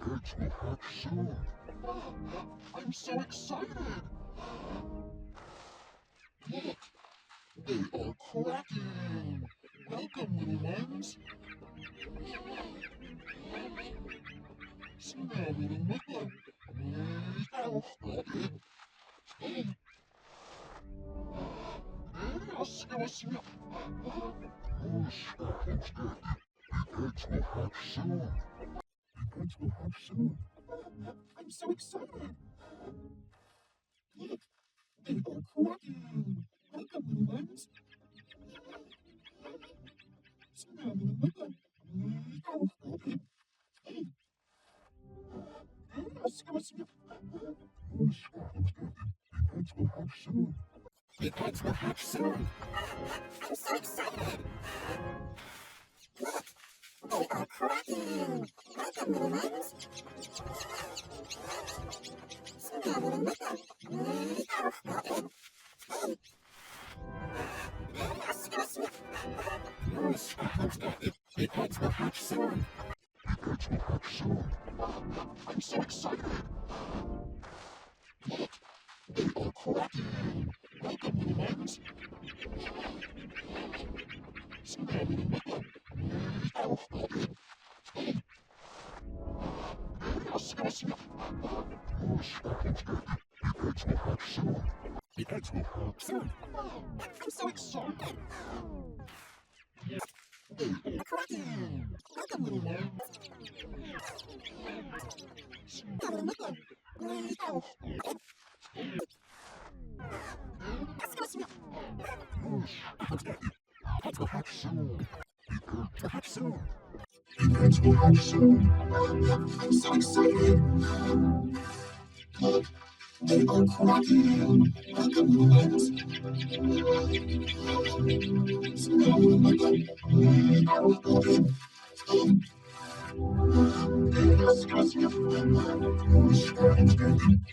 Eggs will hatch soon. I'm so excited! Look, they are cracking! Welcome, little ones! Snuggling with them. Eggs will hatch soon. Eggs will hatch soon. I'm so excited! Look, they are cracking! Welcome, little ones! Snuggling with them. Eggs will hatch soon. The eggs will hatch soon. I'm so excited! Look, they are cracking! Welcome, little ones! Snuggling with them. The eggs will hatch soon. The eggs will hatch soon. I'm so excited! Look, they are cracking! Welcome, little ones! Snuggling with them. The eggs will hatch soon. The eggs will hatch soon. I'm so excited! They are cracking! Welcome, little ones! Snuggling with them. Eggs will hatch soon. Eggs will hatch soon. The eggs will hatch soon. I'm so excited. Look, they are cracking. Welcome, little ones. Snuggling with them.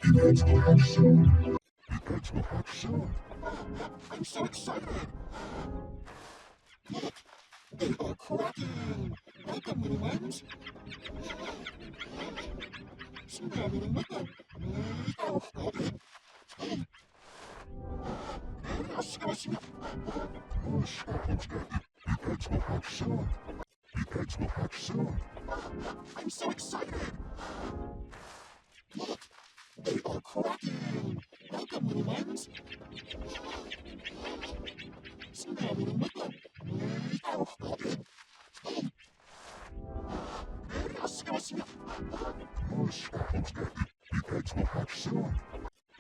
The eggs will hatch soon. The eggs will hatch soon. I'm so excited. Look, they are cracking! Welcome, little ones! Snuggling with them. The eggs will hatch soon. The eggs will hatch soon. I'm so excited! Look, they are cracking! Welcome, little ones! Snuggling with them. The eggs will hatch soon.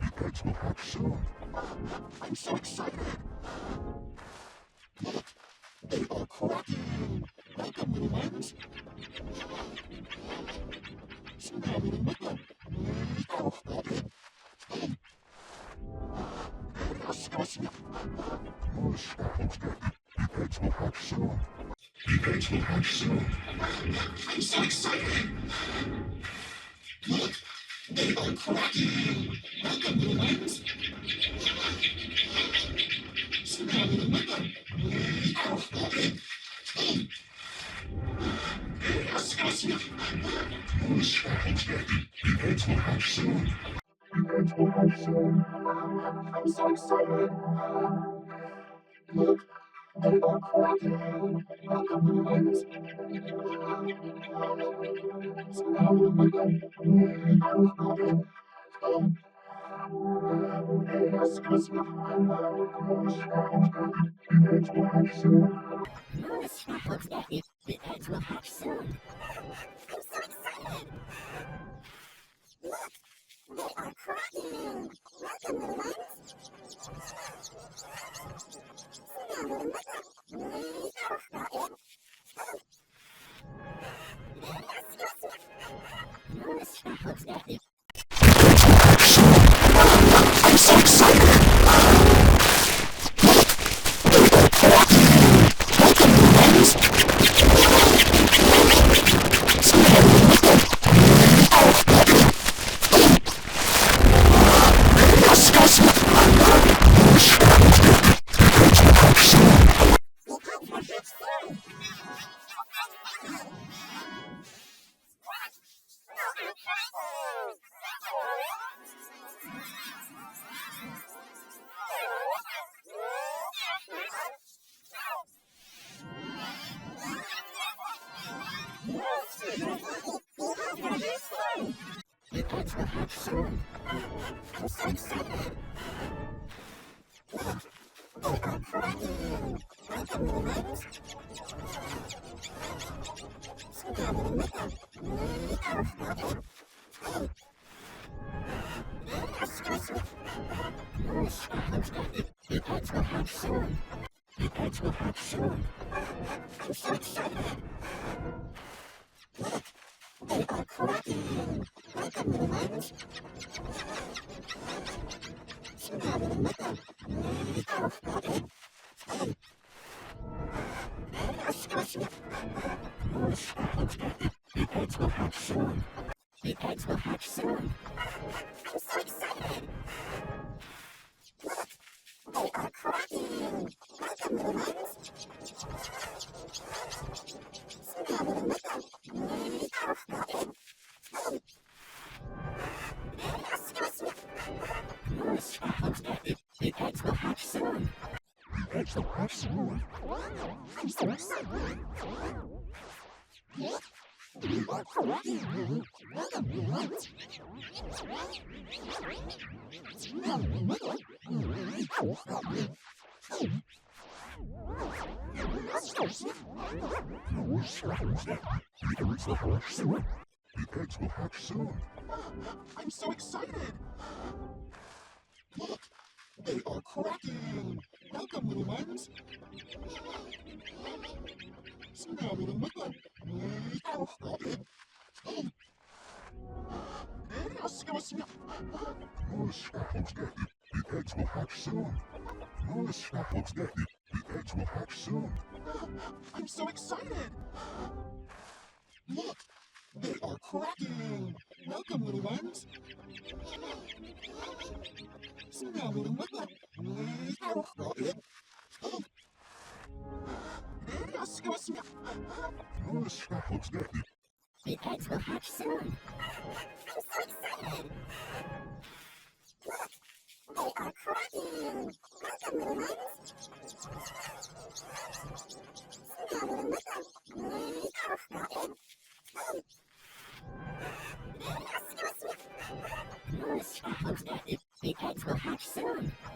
The eggs will hatch soon. I'm so excited! Look, they are cracking! Welcome, little ones! Snuggling with them. The eggs will hatch soon. The eggs will hatch soon. I'm so excited! Look, they are cracking! Welcome, little ones! Snuggling with them. The eggs will hatch soon. The eggs will hatch soon. I'm so excited! Look, they are cracking! Welcome, little ones! Snuggling with them. The eggs will hatch soon. The eggs will hatch soon. I'm so excited! Look, they are cracking! Welcome, little ones! Snuggling with them. I'm so excited! Welcome, little ones! Snuggling with them. Disgusting! eggs will hatch soon. I'm so excited. Look, they are cracking like a little ones. So now we'll make them. The eggs will hatch soon. The eggs will hatch soon. I'm so excited. Look, they are cracking like a little ones. So now we'll make them. The eggs will hatch soon. The eggs will hatch soon. I'm so excited. Look, they are cracking like a little ones. So now we'll make them. The eggs will hatch soon. The eggs will hatch soon. I'm so excited. Look, they are cracking like a little ones. Now we'll make them. The eggs will hatch soon. The eggs will hatch soon. I'm so excited. Look, they are cracking. Welcome, little ones. So now we'll make them. The eggs will hatch soon. The eggs will hatch soon. I'm so excited. Look, they are cracking. Welcome, little ones. So now we'll make them. The eggs will hatch soon. I'm so excited. Look, they are cracking. Welcome, little ones.